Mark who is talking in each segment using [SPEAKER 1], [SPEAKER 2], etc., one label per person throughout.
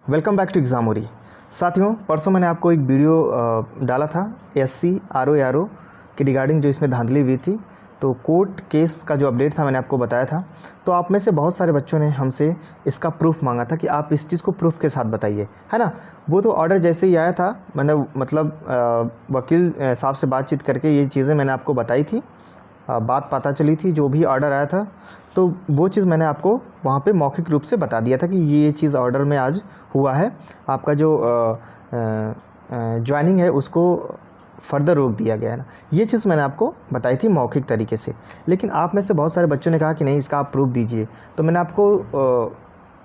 [SPEAKER 1] Welcome back to एग्जामोरी। साथियों, परसों मैंने आपको एक वीडियो डाला था SC RO की रिगार्डिंग जो इसमें धांधली हुई थी। तो कोर्ट केस का जो अपडेट था मैंने आपको बताया था। तो आप में से बहुत सारे बच्चों ने हमसे इसका प्रूफ मांगा था कि आप इस चीज़ को प्रूफ के साथ बताइए, है ना। वो तो ऑर्डर जैसे ही आया था मैंने वकील साहब से बातचीत करके ये चीज़ें मैंने आपको बताई थी, बात पता चली थी जो भी ऑर्डर आया था। तो वो चीज़ मैंने आपको वहाँ पे मौखिक रूप से बता दिया था कि ये चीज़ ऑर्डर में आज हुआ है। आपका जो ज्वाइनिंग है उसको फर्दर रोक दिया गया है ना। ये चीज़ मैंने आपको बताई थी मौखिक तरीके से। लेकिन आप में से बहुत सारे बच्चों ने कहा कि नहीं, इसका आप प्रूफ दीजिए। तो मैंने आपको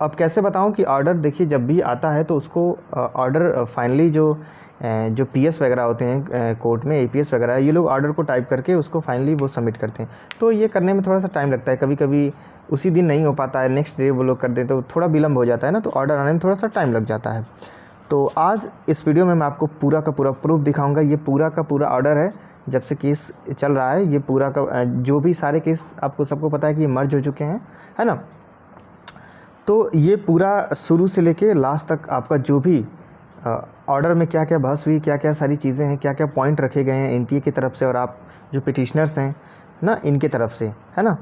[SPEAKER 1] अब कैसे बताऊं कि ऑर्डर देखिए जब भी आता है तो उसको ऑर्डर फाइनली जो PS वगैरह होते हैं कोर्ट में, APS वगैरह, ये लोग ऑर्डर को टाइप करके उसको फाइनली वो सबमिट करते हैं। तो ये करने में थोड़ा सा टाइम लगता है, कभी कभी उसी दिन नहीं हो पाता है, नेक्स्ट डे वो लोग कर देते, तो थोड़ा विलम्ब हो जाता है ना, तो ऑर्डर आने में थोड़ा सा टाइम लग जाता है। तो आज इस वीडियो में मैं आपको पूरा का पूरा प्रूफ दिखाऊँगा। ये पूरा का पूरा ऑर्डर है जब से केस चल रहा है। ये पूरा का जो भी सारे केस आपको सबको पता है कि ये मर्ज हो चुके हैं, है ना। तो ये पूरा शुरू से लेके लास्ट तक आपका जो भी ऑर्डर में क्या क्या बहस हुई, क्या क्या सारी चीज़ें हैं, क्या क्या पॉइंट रखे गए हैं NTA की तरफ से और आप जो पिटिशनर्स हैं ना इनके तरफ से, है ना।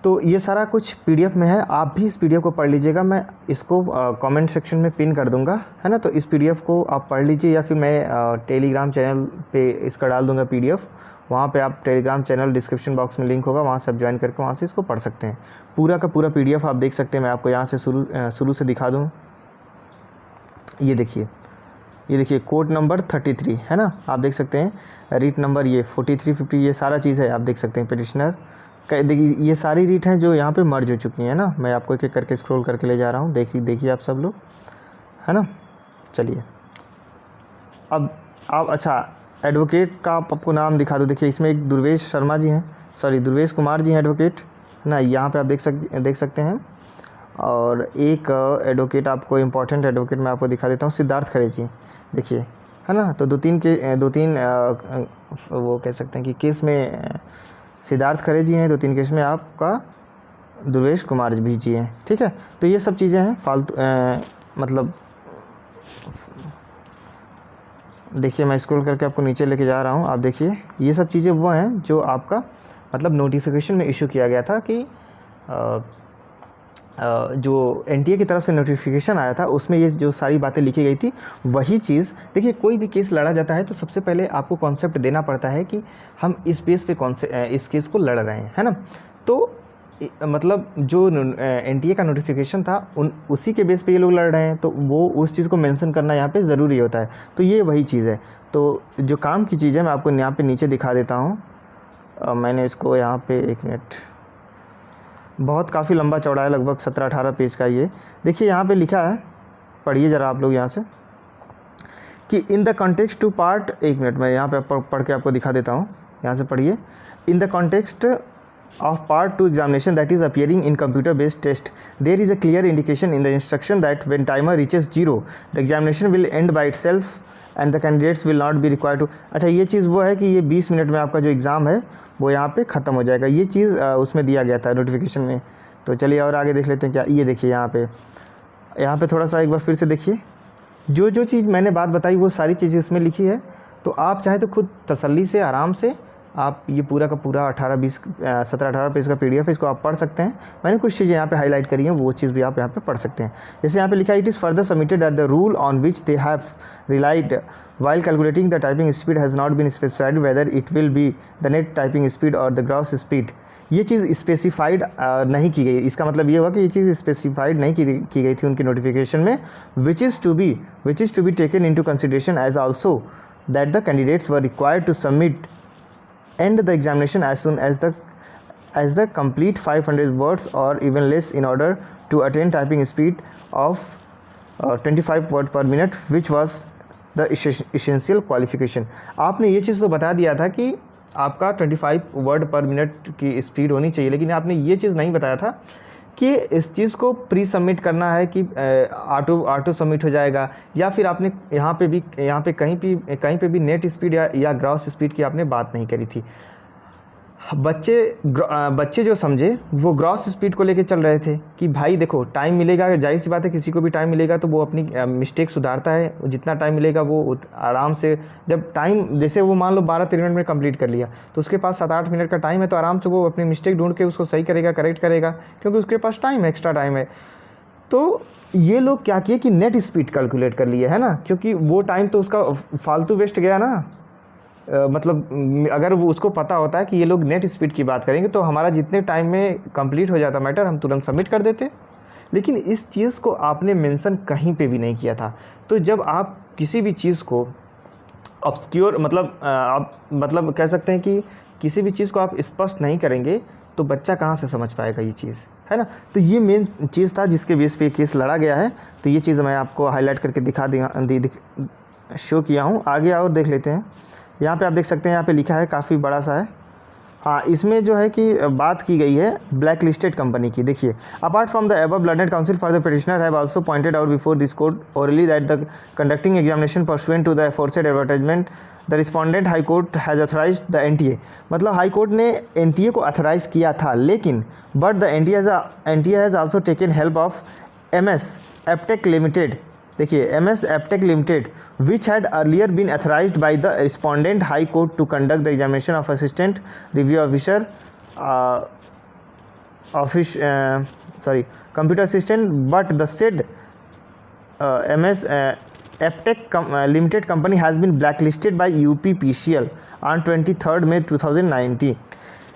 [SPEAKER 1] तो ये सारा कुछ PDF में है। आप भी इस PDF को पढ़ लीजिएगा। मैं इसको कमेंट सेक्शन में पिन कर दूंगा, है ना। तो इस PDF को आप पढ़ लीजिए या फिर मैं टेलीग्राम चैनल पे इसका डाल दूंगा PDF। वहाँ पे आप टेलीग्राम चैनल डिस्क्रिप्शन बॉक्स में लिंक होगा, वहाँ से आप ज्वाइन करके वहाँ से इसको पढ़ सकते हैं। पूरा का पूरा PDF आप देख सकते हैं। मैं आपको यहाँ से शुरू से दिखा दूँ। ये देखिए कोड नंबर 33, है ना, आप देख सकते हैं। रीट नंबर ये 43, 50, ये सारा चीज़ है, आप देख सकते हैं। पिटिशनर देखिए ये सारी रीट हैं जो यहाँ पे मर्ज हो चुकी हैं ना। मैं आपको एक एक करके स्क्रॉल करके ले जा रहा हूँ। देखिए आप सब लोग, है ना। चलिए अब आप अच्छा एडवोकेट का आपको नाम दिखा दो। देखिए इसमें एक दुर्वेश कुमार जी हैं एडवोकेट, है ना। यहाँ पे आप देख सकते हैं। और एक एडवोकेट आपको इम्पॉर्टेंट एडवोकेट मैं आपको दिखा देता हूँ, सिद्धार्थ खरे जी, देखिए, है ना। तो दो तीन वो कह सकते हैं कि केस में सिद्धार्थ खरे जी हैं, 2-3 केस में आपका दुर्वेश कुमार जी हैं, ठीक है। तो ये सब चीज़ें हैं फालतू, मतलब देखिए मैं स्क्रॉल करके आपको नीचे लेके जा रहा हूँ। आप देखिए ये सब चीज़ें वो हैं जो आपका मतलब नोटिफिकेशन में इशू किया गया था कि जो NTA की तरफ से नोटिफिकेशन आया था उसमें ये जो सारी बातें लिखी गई थी वही चीज़। देखिए कोई भी केस लड़ा जाता है तो सबसे पहले आपको कॉन्सेप्ट देना पड़ता है कि हम इस बेस पे इस केस को लड़ रहे हैं, है ना। तो मतलब जो NTA का नोटिफिकेशन था उसी के बेस पे ये लोग लड़ रहे हैं, तो वो उस चीज़ को मेंशन करना यहाँ पे ज़रूरी होता है। तो ये वही चीज़ है। तो जो काम की चीज़ है मैं आपको यहाँ पे नीचे दिखा देता हूँ। मैंने इसको यहाँ पे 1 मिनट, बहुत काफ़ी लंबा चौड़ा है, लगभग 17-18 पेज का। ये देखिए यहाँ पे लिखा है, पढ़िए ज़रा आप लोग यहाँ से कि in the context to part, 1 minute मैं यहाँ पे पढ़ के आपको दिखा देता हूँ। यहाँ से पढ़िए। इन the context of part 2 examination that is appearing in computer based test, there is a clear indication in the instruction that when timer reaches 0 the examination will end by itself and the candidates will not be required to। अच्छा ये चीज़ वो है कि ये 20 minute में आपका जो exam है वो यहाँ पे ख़त्म हो जाएगा। ये चीज़ उसमें दिया गया था नोटिफिकेशन में। तो चलिए और आगे देख लेते हैं क्या। ये देखिए यहाँ पे थोड़ा सा एक बार फिर से देखिए, जो चीज़ मैंने बात बताई वो सारी चीज़ें इसमें लिखी है। तो आप चाहें तो खुद तसल्ली से आराम से आप ये पूरा का पूरा 17-18 पेज का PDF है, इसको आप पढ़ सकते हैं। मैंने कुछ चीज़ें यहाँ पे हाईलाइट करी हैं, वो चीज़ भी आप यहाँ पे पढ़ सकते हैं। जैसे यहाँ पे लिखा है, it is further submitted that the rule on which they have relied while calculating the typing speed has not been specified whether it will be the net typing speed or the gross speed। ये चीज़ specified नहीं की गई। इसका मतलब ये हुआ कि ये चीज़ स्पेसिफाइड नहीं की गई थी उनके नोटिफिकेशन में। Which is to be taken into consideration as also that the candidates were required to submit end the examination as soon as the complete 500 words or even less in order to attain typing speed of 25 words per minute which was the essential qualification। आपने ये चीज़ तो बता दिया था कि आपका 25 word पर minute की स्पीड होनी चाहिए, लेकिन आपने ये चीज़ नहीं बताया था कि इस चीज़ को प्री सबमिट करना है कि ऑटो सबमिट हो जाएगा, या फिर आपने यहाँ पे कहीं पे भी नेट स्पीड या ग्रॉस स्पीड की आपने बात नहीं करी थी। बच्चे जो समझे वो ग्रॉस स्पीड को लेके चल रहे थे कि भाई देखो टाइम मिलेगा, जाहिर सी बात है किसी को भी टाइम मिलेगा तो वो अपनी मिस्टेक सुधारता है, जितना टाइम मिलेगा वो आराम से, जब टाइम जैसे वो मान लो 12-13 मिनट में कंप्लीट कर लिया तो उसके पास 7-8 मिनट का टाइम है, तो आराम से वो अपनी मिस्टेक ढूंढ के उसको सही करेगा, करेक्ट करेगा, क्योंकि उसके पास टाइम है, एक्स्ट्रा टाइम है। तो ये लोग क्या किए कि नेट स्पीड कैलकुलेट कर लिए, है ना, क्योंकि वो टाइम तो उसका फालतू वेस्ट गया ना। मतलब अगर वो उसको पता होता है कि ये लोग नेट स्पीड की बात करेंगे तो हमारा जितने टाइम में कंप्लीट हो जाता मैटर, हम तुरंत सबमिट कर देते। लेकिन इस चीज़ को आपने मेंशन कहीं पे भी नहीं किया था। तो जब आप किसी भी चीज़ को ऑब्सक्योर, मतलब आप मतलब कह सकते हैं कि किसी भी चीज़ को आप स्पष्ट नहीं करेंगे तो बच्चा कहाँ से समझ पाएगा ये चीज़, है ना। तो ये मेन चीज़ था जिसके बेस पे केस लड़ा गया है। तो ये चीज़ मैं आपको हाईलाइट करके शो किया हूँ। आगे और देख लेते हैं। यहाँ पे आप देख सकते हैं, यहाँ पे लिखा है, काफ़ी बड़ा सा है। हाँ, इसमें जो है कि बात की गई है ब्लैक लिस्टेड कंपनी की। देखिए, apart from the above learned counsel for the petitioner have also pointed out before this court orally that the conducting examination pursuant to the aforesaid advertisement the respondent high court has authorise the NTA. मतलब high court ने NTA को authorise किया था, लेकिन but the NTA has also taken help of MS Aptech limited. देखिए, MS Aptech limited which had earlier been authorised by the respondent high court to conduct the examination of assistant review officer computer assistant, but the said MS Aptech limited company has been black listed by UPPCL on 23 May 2019।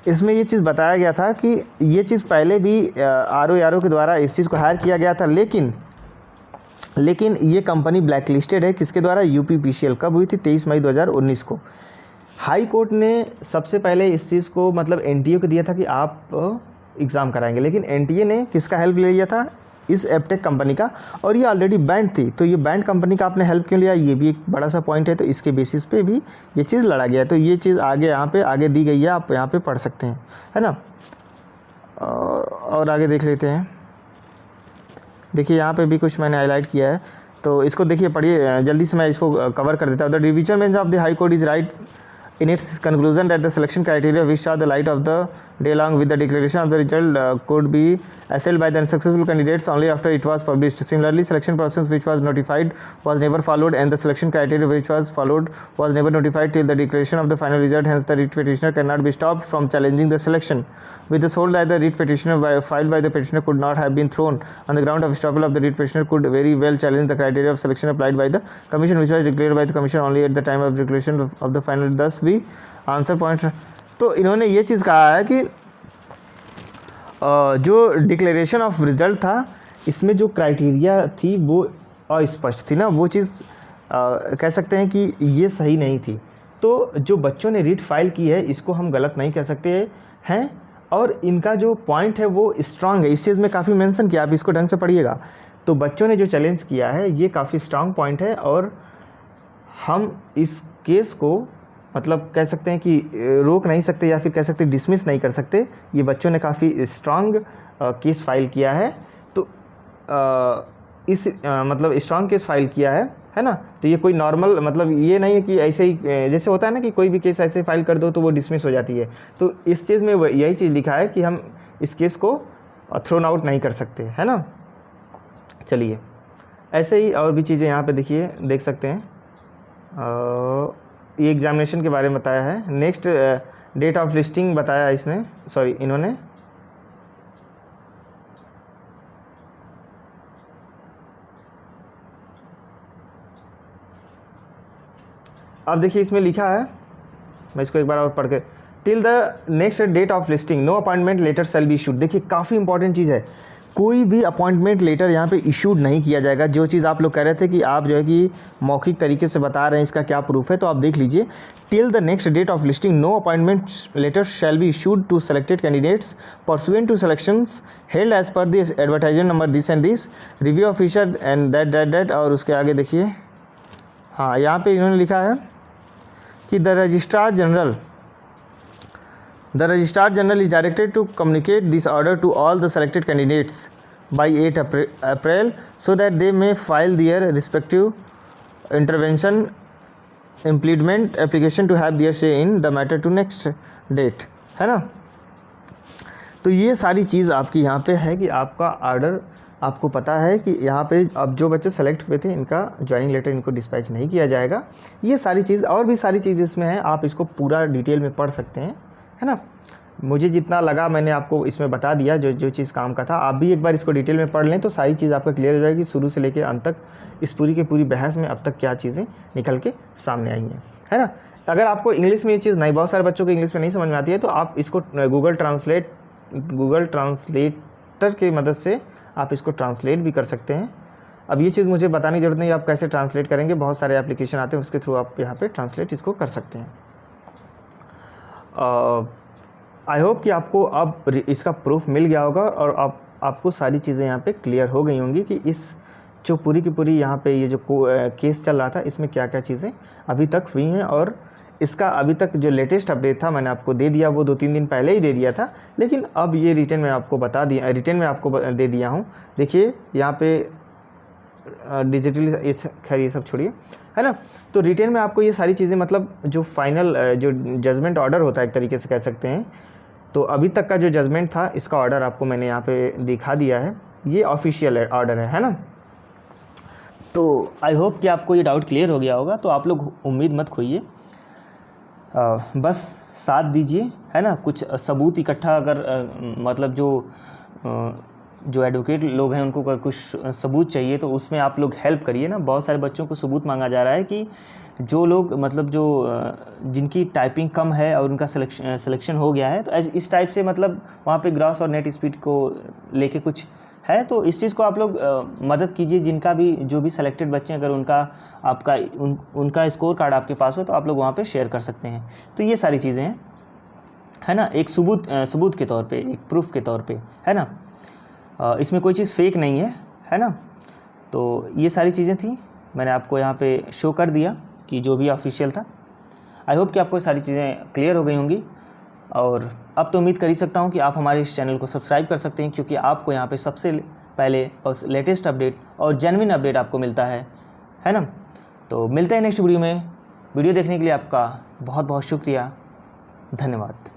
[SPEAKER 1] इसमें ये चीज़ बताया गया था कि ये चीज़ पहले भी RO के द्वारा इस चीज़ को हायर किया गया था, लेकिन ये कंपनी ब्लैक लिस्टेड है किसके द्वारा? यूपीपीसीएल। कब हुई थी? 23 मई 2019 को। हाई कोर्ट ने सबसे पहले इस चीज़ को मतलब एनटीए को दिया था कि आप एग्ज़ाम कराएंगे, लेकिन एनटीए ने किसका हेल्प ले लिया था? इस एप्टेक कंपनी का, और ये ऑलरेडी बैंड थी। तो ये बैंड कंपनी का आपने हेल्प क्यों लिया? ये भी एक बड़ा सा पॉइंट है। तो इसके बेसिस पे भी ये चीज़ लड़ा गया है। तो ये चीज़ आगे यहाँ पे आगे दी गई है, आप यहाँ पे पढ़ सकते हैं, है ना। और आगे देख लेते हैं। देखिए, यहाँ पे भी कुछ मैंने हाईलाइट किया है, तो इसको देखिए, पढ़िए, जल्दी से मैं इसको कवर कर देता हूँ। The division bench of the high court is right in its conclusion that the selection criteria which saw the light of the day along with the declaration of the result could be assailed by the unsuccessful candidates only after it was published. Similarly, selection process which was notified was never followed, and the selection criteria which was followed was never notified till the declaration of the final result. Hence, the writ petitioner cannot be stopped from challenging the selection. With the hold that the writ petitioner filed by the petitioner could not have been thrown on the ground of estoppel of the writ petitioner could very well challenge the criteria of selection applied by the commission, which was declared by the commission only at the time of declaration of the final. Thus, we answer point. तो इन्होंने ये चीज़ कहा है कि जो declaration of result था, इसमें जो क्राइटेरिया थी वो अस्पष्ट थी ना, वो चीज़ कह सकते हैं कि ये सही नहीं थी। तो जो बच्चों ने रीट फाइल की है, इसको हम गलत नहीं कह सकते हैं, और इनका जो पॉइंट है वो स्ट्रांग है। इस चीज़ में काफ़ी मेंशन किया, आप इसको ढंग से पढ़िएगा। तो बच्चों ने जो चैलेंज किया है ये काफ़ी स्ट्रांग पॉइंट है, और हम इस केस को मतलब कह सकते हैं कि रोक नहीं सकते, या फिर कह सकते डिसमिस नहीं कर सकते। ये बच्चों ने काफ़ी स्ट्रांग केस फाइल किया है। तो इस मतलब स्ट्रांग केस फाइल किया है ना। तो ये कोई नॉर्मल मतलब ये नहीं है कि ऐसे ही जैसे होता है ना कि कोई भी केस ऐसे फाइल कर दो तो वो डिसमिस हो जाती है। तो इस चीज़ में यही चीज़ लिखा है कि हम इस केस को थ्रोन आउट नहीं कर सकते, है ना। चलिए, ऐसे ही और भी चीज़ें यहाँ पे देखिए, देख सकते हैं। ये एग्जामिनेशन के बारे में बताया है। नेक्स्ट डेट ऑफ लिस्टिंग बताया इसने, सॉरी इन्होंने। अब देखिए, इसमें लिखा है, मैं इसको एक बार और पढ़ के, till the next date of listing no appointment letter shall be issued. देखिए, काफ़ी इंपॉर्टेंट चीज़ है, कोई भी अपॉइंटमेंट लेटर यहाँ पे इशूड नहीं किया जाएगा। जो चीज़ आप लोग कह रहे थे कि आप जो है कि मौखिक तरीके से बता रहे हैं, इसका क्या प्रूफ है, तो आप देख लीजिए। Till the next date of listing no appointment letter shall be issued to selected candidates pursuant to selections held as per this advertisement number this and this review officer and that. और उसके आगे देखिए, हाँ, यहाँ पे इन्होंने लिखा है कि the registrar general is directed to communicate this order to all the selected candidates by 8 April so that they may file their respective intervention implement application to have their say in the matter to next date. है ना। तो ये सारी चीज़ आपकी यहाँ पे है कि आपका ऑर्डर, आपको पता है कि यहाँ पे अब जो बच्चे सेलेक्ट हुए थे इनका ज्वाइनिंग लेटर इनको डिस्पैच नहीं किया जाएगा। ये सारी चीज़ और भी सारी चीज़ इसमें है, आप इसको पूरा डिटेल में पढ़ सकते हैं, है ना। मुझे जितना लगा मैंने आपको इसमें बता दिया, जो जो चीज़ काम का था। आप भी एक बार इसको डिटेल में पढ़ लें तो सारी चीज़ आपका क्लियर हो जाएगी, शुरू से लेकर अंत तक इस पूरी की पूरी बहस में अब तक क्या चीज़ें निकल के सामने आई हैं, है ना। अगर आपको इंग्लिश में ये चीज़ नहीं, बहुत सारे बच्चों को इंग्लिश में नहीं समझ में आती है, तो आप इसको गूगल ट्रांसलेटर की मदद से आप इसको ट्रांसलेट भी कर सकते हैं। अब ये चीज़ मुझे बताने की ज़रूरत नहीं, आप कैसे ट्रांसलेट करेंगे, बहुत सारे एप्लीकेशन आते हैं उसके थ्रू आप यहाँ पे ट्रांसलेट इसको कर सकते हैं। आई होप कि आपको अब इसका प्रूफ मिल गया होगा और आपको सारी चीज़ें यहाँ पे क्लियर हो गई होंगी कि इस जो पूरी की पूरी यहाँ पे ये जो केस चल रहा था इसमें क्या क्या चीज़ें अभी तक हुई हैं। और इसका अभी तक जो लेटेस्ट अपडेट था मैंने आपको दे दिया, वो 2-3 दिन पहले ही दे दिया था, लेकिन अब ये रिटर्न में आपको बता दिया, रिटर्न में आपको दे दिया हूँ। देखिए यहाँ पे डिजिटली, खैर ये सब छोड़िए, है ना। तो रिटर्न में आपको ये सारी चीज़ें, मतलब जो फाइनल जो जजमेंट ऑर्डर होता है एक तरीके से कह सकते हैं, तो अभी तक का जो जजमेंट था इसका ऑर्डर आपको मैंने यहाँ पे दिखा दिया है, ये ऑफिशियल ऑर्डर है ना। तो आई होप कि आपको ये डाउट क्लियर हो गया होगा। तो आप लोग उम्मीद मत खोइए, बस साथ दीजिए, है ना। कुछ सबूत इकट्ठा अगर मतलब जो एडवोकेट लोग हैं उनको कुछ सबूत चाहिए तो उसमें आप लोग हेल्प करिए ना। बहुत सारे बच्चों को सबूत मांगा जा रहा है कि जो लोग मतलब जिनकी टाइपिंग कम है और उनका सिलेक्शन हो गया है, तो इस टाइप से मतलब वहाँ पे ग्रॉस और नेट स्पीड को लेके कुछ है, तो इस चीज़ को आप लोग मदद कीजिए। जिनका भी जो भी सिलेक्टेड बच्चे अगर उनका स्कोर कार्ड आपके पास हो तो आप लोग वहाँ पे शेयर कर सकते हैं। तो ये सारी चीज़ें हैं, है ना, एक सबूत के तौर पे, एक प्रूफ के तौर पे, है ना। इसमें कोई चीज़ फेक नहीं है ना। तो ये सारी चीज़ें थी, मैंने आपको यहाँ पे शो कर दिया कि जो भी ऑफिशियल था। आई होप कि आपको सारी चीज़ें क्लियर हो गई होंगी। और अब तो उम्मीद कर ही सकता हूँ कि आप हमारे इस चैनल को सब्सक्राइब कर सकते हैं, क्योंकि आपको यहाँ पे सबसे पहले और लेटेस्ट अपडेट और जेन्युइन अपडेट आपको मिलता है ना। तो मिलते हैं नेक्स्ट वीडियो में। वीडियो देखने के लिए आपका बहुत बहुत शुक्रिया, धन्यवाद।